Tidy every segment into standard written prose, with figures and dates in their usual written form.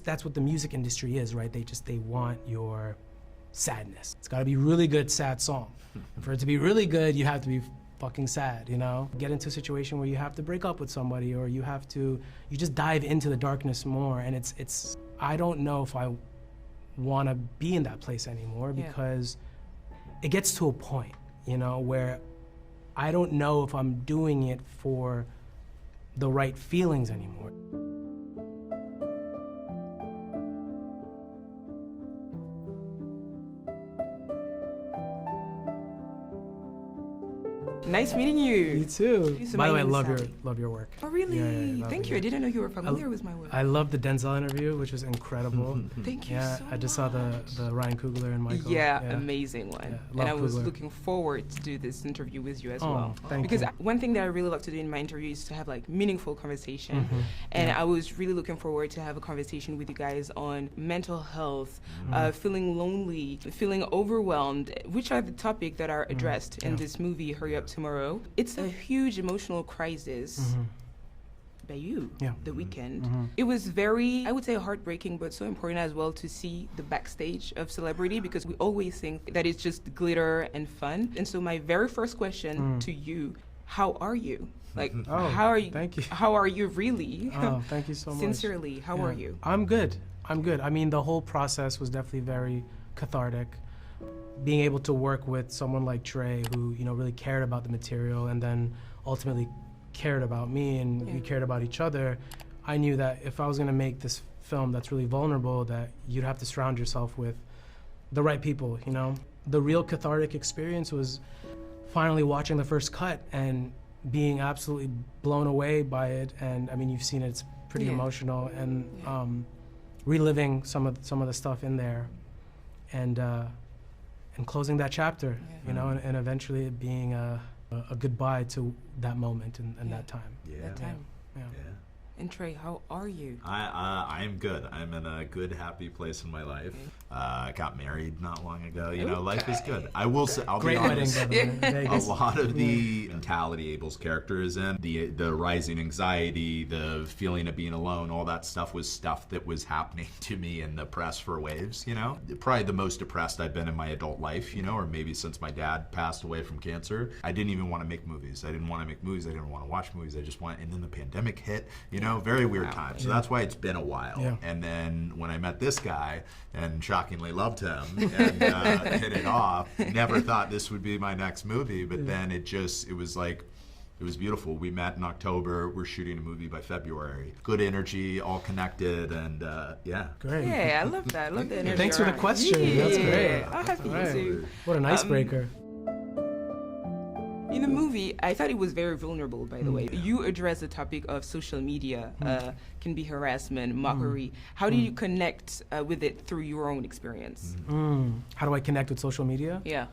That's what the music industry is, right? They want your sadness. It's gotta be a really good sad song. And for it to be really good, you have to be fucking sad, you know? Get into a situation where you have to break up with somebody, or you just dive into the darkness more, and I don't know if I wanna be in that place anymore, because it gets to a point, you know, where I don't know if I'm doing it for the right feelings anymore. Nice meeting you. You too. By the way, I love your work. Oh, really? Yeah, Thank you. I didn't know you were familiar with my work. I love the Denzel interview, which was incredible. Thank you so much. I just saw the Ryan Coogler and Michael. Yeah, amazing one. Yeah, and I was Coogler. looking forward to do this interview with you as well. Thank because you. One thing that I really love to do in my interviews is to have like meaningful conversation. And I was really looking forward to have a conversation with you guys on mental health, feeling lonely, feeling overwhelmed, which are the topics that are addressed in this movie, Hurry Up Tomorrow. It's a huge emotional crisis by you, The Weeknd. It was very, I would say, heartbreaking, but so important as well to see the backstage of celebrity, because we always think that it's just glitter and fun. And so my very first question to you, how are you? Like, how are you? Thank you. How are you really? Oh, thank you so much. Sincerely, how are you? I'm good. I mean, the whole process was definitely very cathartic. Being able to work with someone like Trey, who, you know, really cared about the material and then ultimately cared about me, and we cared about each other, I knew that if I was gonna make this film that's really vulnerable, that you'd have to surround yourself with the right people, you know? The real cathartic experience was finally watching the first cut and being absolutely blown away by it. And I mean, you've seen it, it's pretty emotional, and reliving some of the stuff in there, and closing that chapter, you know, and eventually it being a goodbye to that moment and that time. That time. Yeah. And Trey, how are you? I am good. I'm in a good, happy place in my life. Got married not long ago. You know, life is good. I will say, I'll be honest. A lot of the mentality Abel's character is in, the rising anxiety, the feeling of being alone, all that stuff was stuff that was happening to me in the press for Waves. You know, probably the most depressed I've been in my adult life. You know, or maybe since my dad passed away from cancer. I didn't even want to make movies. I didn't want to make movies. I didn't want to watch movies. I just wanted. And then the pandemic hit. You know, very weird time. So that's why it's been a while. Yeah. And then when I met this guy and shockingly loved him and hit it off, never thought this would be my next movie. But then it was beautiful. We met in October. We're shooting a movie by February. Good energy, all connected, and Great. Yeah, I love that. I love the energy. Thanks for the question. Yeah. That's great. I'm happy too. What an icebreaker. In the movie, I thought it was very vulnerable, by the way. You address the topic of social media, can be harassment, mockery. How do you connect with it through your own experience? How do I connect with social media? Yeah.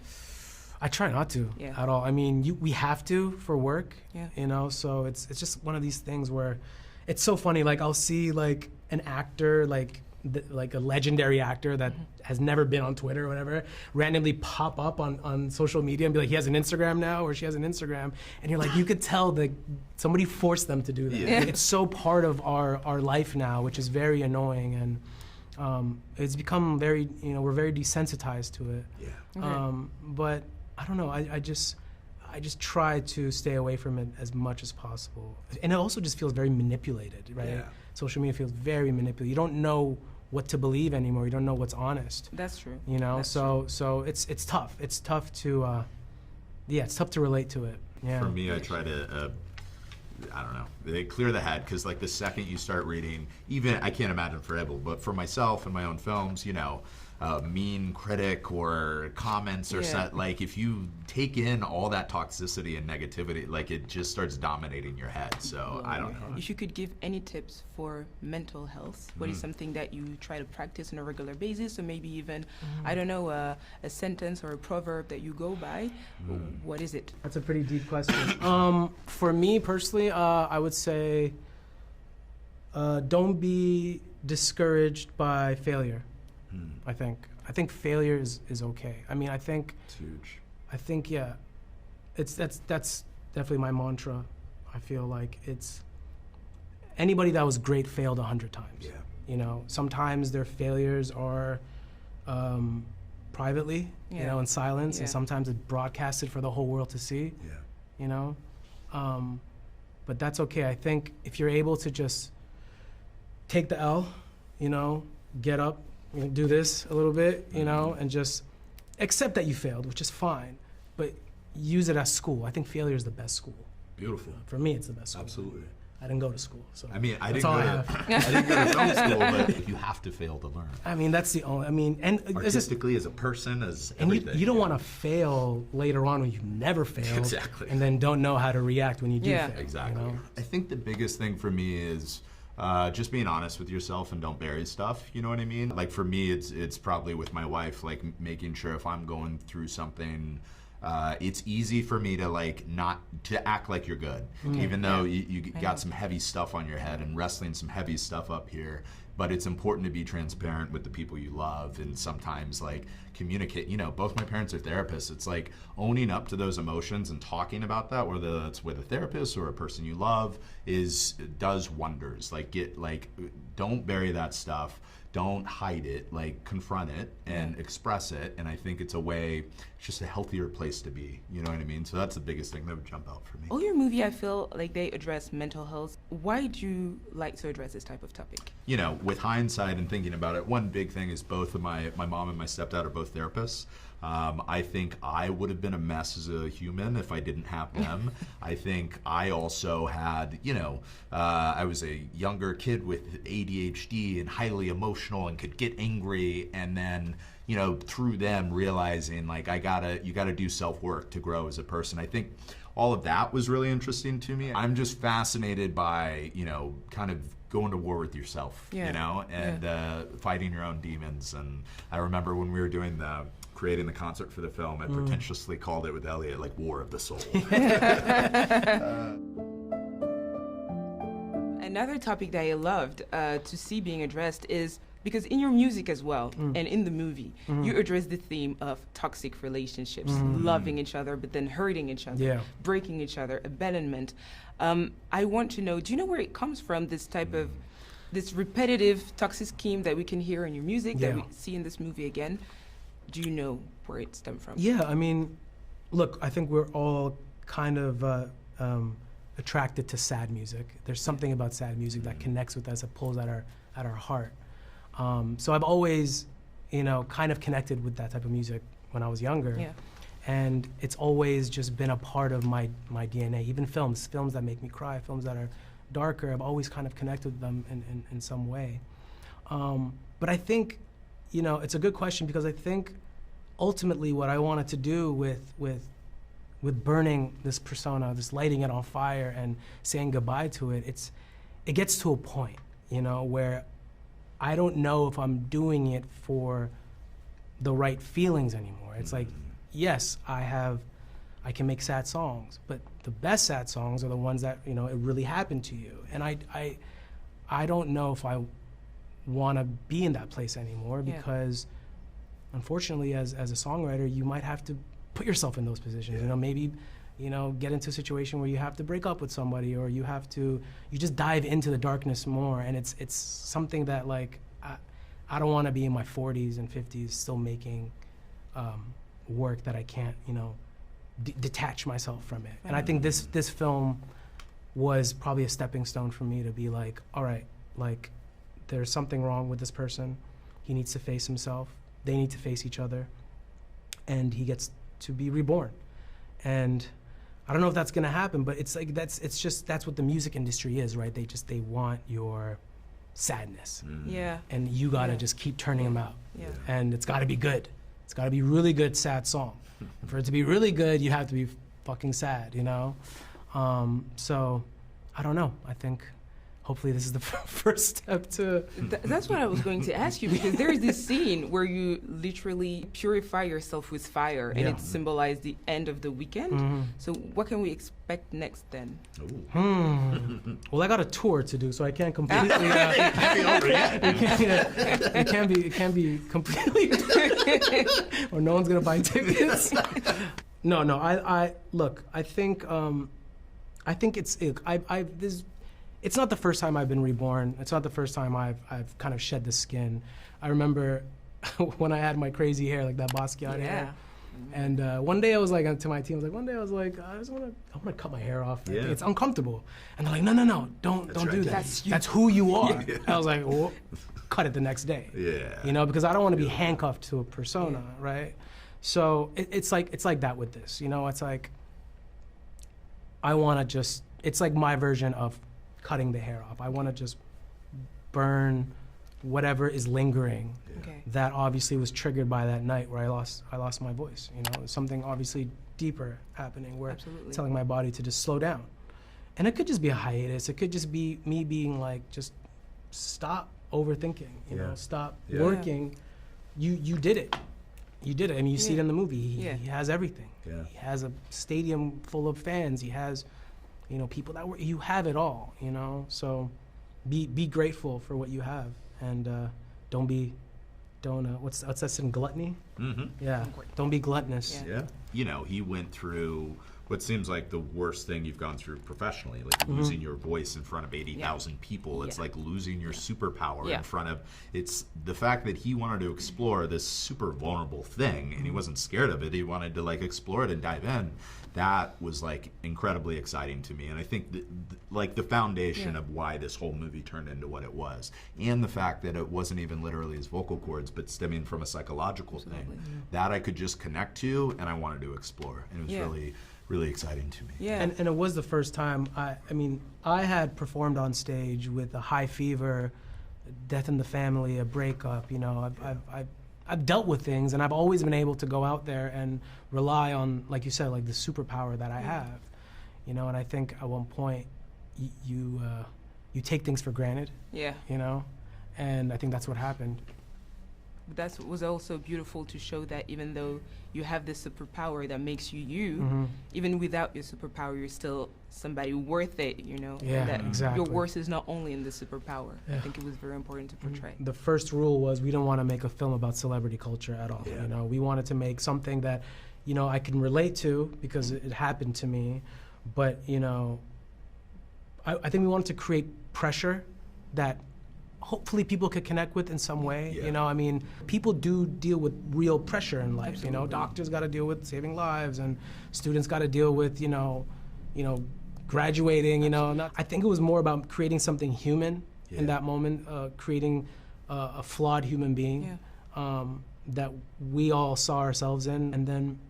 I try not to at all. I mean, we have to for work, you know, so it's just one of these things where it's so funny. Like, I'll see like an actor, like a legendary actor that has never been on Twitter or whatever, randomly pop up on social media and be like, he has an Instagram now, or she has an Instagram, and you're like, you could tell that somebody forced them to do that. It's so part of our life now, which is very annoying, and it's become very, you know, we're very desensitized to it. But I don't know, I just try to stay away from it as much as possible. And it also just feels very manipulated, right? Yeah. Social media feels very manipulated. You don't know what to believe anymore. You don't know what's honest. That's true. You know, That's so it's tough. It's tough to, it's tough to relate to it. Yeah. For me, I try to, I don't know, they clear the head, because like the second you start reading, even, I can't imagine for Abel, but for myself and my own films, you know, mean critic or comments or set, like if you take in all that toxicity and negativity, like it just starts dominating your head. So I don't know. If you could give any tips for mental health, what is something that you try to practice on a regular basis, or maybe even, I don't know, a sentence or a proverb that you go by, what is it? That's a pretty deep question. For me personally, I would say don't be discouraged by failure. I think failure is okay. I mean, I think it's huge. I think that's definitely my mantra. I feel like it's anybody that was great failed 100 times. Yeah. You know, sometimes their failures are privately, you know, in silence, and sometimes it's broadcasted for the whole world to see. Yeah. You know, but that's okay. I think if you're able to just take the L, you know, get up, you know, do this a little bit, you know, and just accept that you failed, which is fine, but use it as school. I think failure is the best school. Beautiful. For me, it's the best school. Absolutely. I didn't go to school, so I mean, I that's didn't all go I to have. I didn't go to film school, but you have to fail to learn. I mean, that's the only. I mean, and Artistically, as a person, as and everything. you don't want to fail later on when you've never failed, Exactly. and then don't know how to react when you do fail. Exactly. You know? I think the biggest thing for me is just being honest with yourself and don't bury stuff. You know what I mean? Like for me, it's probably with my wife, like making sure if I'm going through something. It's easy for me to like not to act like you're good, even though you got some heavy stuff on your head and wrestling some heavy stuff up here. But it's important to be transparent with the people you love and sometimes like communicate. You know, both my parents are therapists. It's like owning up to those emotions and talking about that, whether that's with a therapist or a person you love, does wonders. Like don't bury that stuff. Don't hide it, like confront it and express it. And I think it's just a healthier place to be. You know what I mean? So that's the biggest thing that would jump out for me. All your movie, I feel like they address mental health. Why do you like to address this type of topic? You know, with hindsight and thinking about it, one big thing is both of my mom and my stepdad are both therapists. I think I would have been a mess as a human if I didn't have them. I think I also had, you know, I was a younger kid with ADHD and highly emotional and could get angry, and then, you know, through them realizing like you gotta do self-work to grow as a person. I think all of that was really interesting to me. I'm just fascinated by, you know, kind of going to war with yourself, you know, and fighting your own demons. And I remember when we were creating the concert for the film, I pretentiously called it with Elliot like War of the Soul. Another topic that I loved to see being addressed is because in your music as well and in the movie, you address the theme of toxic relationships, loving each other but then hurting each other, breaking each other, abandonment. I want to know, do you know where it comes from, this type of this repetitive toxic scheme that we can hear in your music that we see in this movie again? Do you know where it stemmed from? Yeah, I mean, look, I think we're all kind of attracted to sad music. There's something about sad music that connects with us, that pulls at our heart. So I've always, you know, kind of connected with that type of music when I was younger. Yeah. And it's always just been a part of my DNA. Even films that make me cry, films that are darker, I've always kind of connected with them in some way. But I think, you know, it's a good question because I think ultimately what I wanted to do with burning this persona, this lighting it on fire and saying goodbye to it, it gets to a point, you know, where I don't know if I'm doing it for the right feelings anymore. It's like, yes, I can make sad songs, but the best sad songs are the ones that, you know, it really happened to you. And I don't know if I want to be in that place anymore because unfortunately as a songwriter you might have to put yourself in those positions. You know, maybe, you know, get into a situation where you have to break up with somebody, or you just dive into the darkness more, and it's something that like I don't want to be in my 40s and 50s still making work that I can't, you know, detach myself from it. And I think this film was probably a stepping stone for me to be like, all right, like there's something wrong with this person. He needs to face himself. They need to face each other, and he gets to be reborn. And I don't know if that's gonna happen, but it's like that's what the music industry is, right? They want your sadness. Yeah. And you gotta just keep turning them out. Yeah. And it's gotta be good. It's gotta be really good sad song. For it to be really good, you have to be fucking sad, you know? So I don't know. I think hopefully this is the first step to... That's what I was going to ask you, because there is this scene where you literally purify yourself with fire, and it symbolized the end of the Weeknd. So what can we expect next then? Well, I got a tour to do, so I can't completely... It can't be completely... or no one's going to buy tickets. No, I look, I think it's... it's not the first time I've been reborn. It's not the first time I've kind of shed the skin. I remember when I had my crazy hair, like that Basquiat hair. And one day I was like, to my team, I just want to cut my hair off. Yeah. It's uncomfortable. And they're like, no, don't do that. That's who you are. Yeah. I was like, well, cut it the next day. Yeah. You know, because I don't want to be handcuffed to a persona, right? So it's like that with this. You know, it's like I want to just. It's like my version of cutting the hair off. I want to just burn whatever is lingering that obviously was triggered by that night where I lost my voice. You know, something obviously deeper happening where telling my body to just slow down. And it could just be a hiatus. It could just be me being like, just stop overthinking, you know, stop working. You did it. You did it. I mean, you see it in the movie. He has everything. Yeah. He has a stadium full of fans. He has, you know, people that you have it all, you know? So be grateful for what you have. And what's that in gluttony? Mm-hmm. Yeah, don't be gluttonous. Yeah. You know, he went through what seems like the worst thing you've gone through professionally, like losing your voice in front of 80,000 people. It's like losing your superpower in front of, it's the fact that he wanted to explore this super vulnerable thing and he wasn't scared of it. He wanted to like explore it and dive in. That was like incredibly exciting to me. And I think like the foundation of why this whole movie turned into what it was, and the fact that it wasn't even literally his vocal cords, but stemming from a psychological thing that I could just connect to and I wanted to explore. And it was really exciting to me. Yeah. And it was the first time, I mean, I had performed on stage with a high fever, death in the family, a breakup, you know, I've dealt with things and I've always been able to go out there and rely on, like you said, like the superpower that I have, you know, and I think at one point you take things for granted, you know, and I think that's what happened. But that was also beautiful to show that even though you have this superpower that makes you you, even without your superpower, you're still somebody worth it, you know? Yeah, that exactly. Your worth is not only in the superpower. I think it was very important to portray. The first rule was we don't want to make a film about celebrity culture at all. You know, we wanted to make something that, you know, I can relate to because it happened to me, but, you know, I think we wanted to create pressure that hopefully people could connect with in some way. You know, I mean, people do deal with real pressure in life. You know, doctors got to deal with saving lives, and students got to deal with, you know, graduating. You know, I think it was more about creating something human in that moment, creating a flawed human being that we all saw ourselves in, and then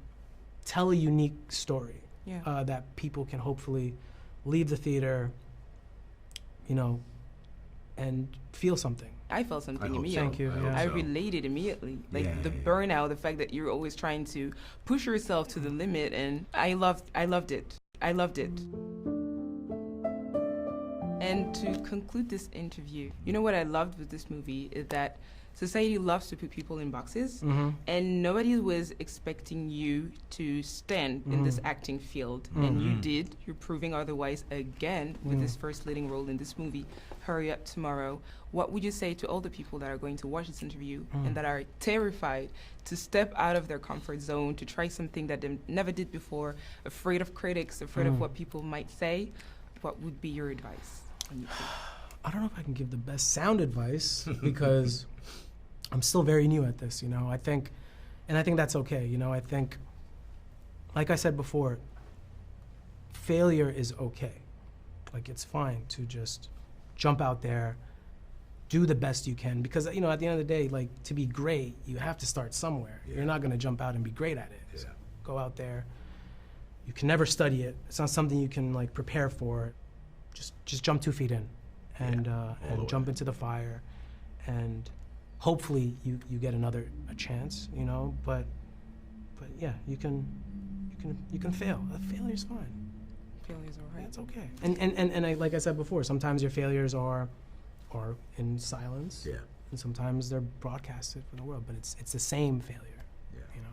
tell a unique story that people can hopefully leave the theater, you know, and feel something. I felt something immediately. Thank you. I related immediately. Like the burnout, the fact that you're always trying to push yourself to the limit, and I loved it. I loved it. And to conclude this interview, you know what I loved with this movie is that society loves to put people in boxes, and nobody was expecting you to stand in this acting field, and you did. You're proving otherwise again with this first leading role in this movie, Hurry Up Tomorrow. What would you say to all the people that are going to watch this interview and that are terrified to step out of their comfort zone, to try something that they never did before, afraid of critics, afraid of what people might say? What would be your advice? I don't know if I can give the best sound advice because I'm still very new at this, you know. I think that's okay, you know. I think, like I said before, failure is okay. Like, it's fine to just jump out there, do the best you can, because, you know, at the end of the day, like, to be great, you have to start somewhere. You're not going to jump out and be great at it. So go out there. You can never study it. It's not something you can, like, prepare for. Just jump 2 feet in and jump into the fire, and hopefully you get a chance, you know, but yeah, you can fail. Failure's fine. Failure's all right. It's okay. And like I said before, sometimes your failures are in silence. Yeah. And sometimes they're broadcasted for the world, but it's the same failure. Yeah. You know.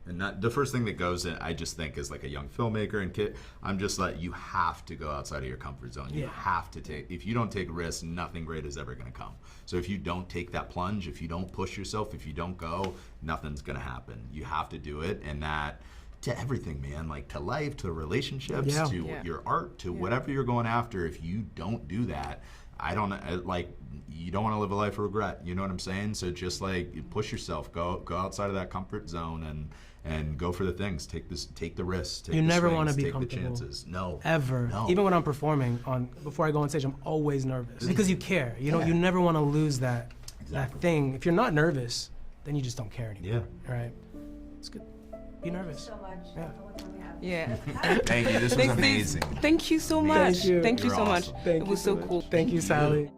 And not, the first thing that goes in, I just think, as like a young filmmaker and kid, I'm just like, you have to go outside of your comfort zone. You have to take, if you don't take risks, nothing great is ever going to come. So if you don't take that plunge, if you don't push yourself, if you don't go, nothing's going to happen. You have to do it, and that to everything, man. Like to life, to relationships, to your art, to whatever you're going after. If you don't do that, you don't want to live a life of regret. You know what I'm saying? So just like push yourself, go outside of that comfort zone and go for the things. Take the risks. Take you the never swings, want to be take comfortable. the chances. No. Ever. No. Even when I'm performing, before I go on stage, I'm always nervous because you care. You know, you never want to lose that thing. If you're not nervous, then you just don't care anymore. Yeah. Right. It's good. Be nervous. Thank you so much. Yeah. Thank you. This was amazing. Thank you so much. Thank you. Thank you You're so awesome. much. Thank it you was so much. cool. Thank you, Sally.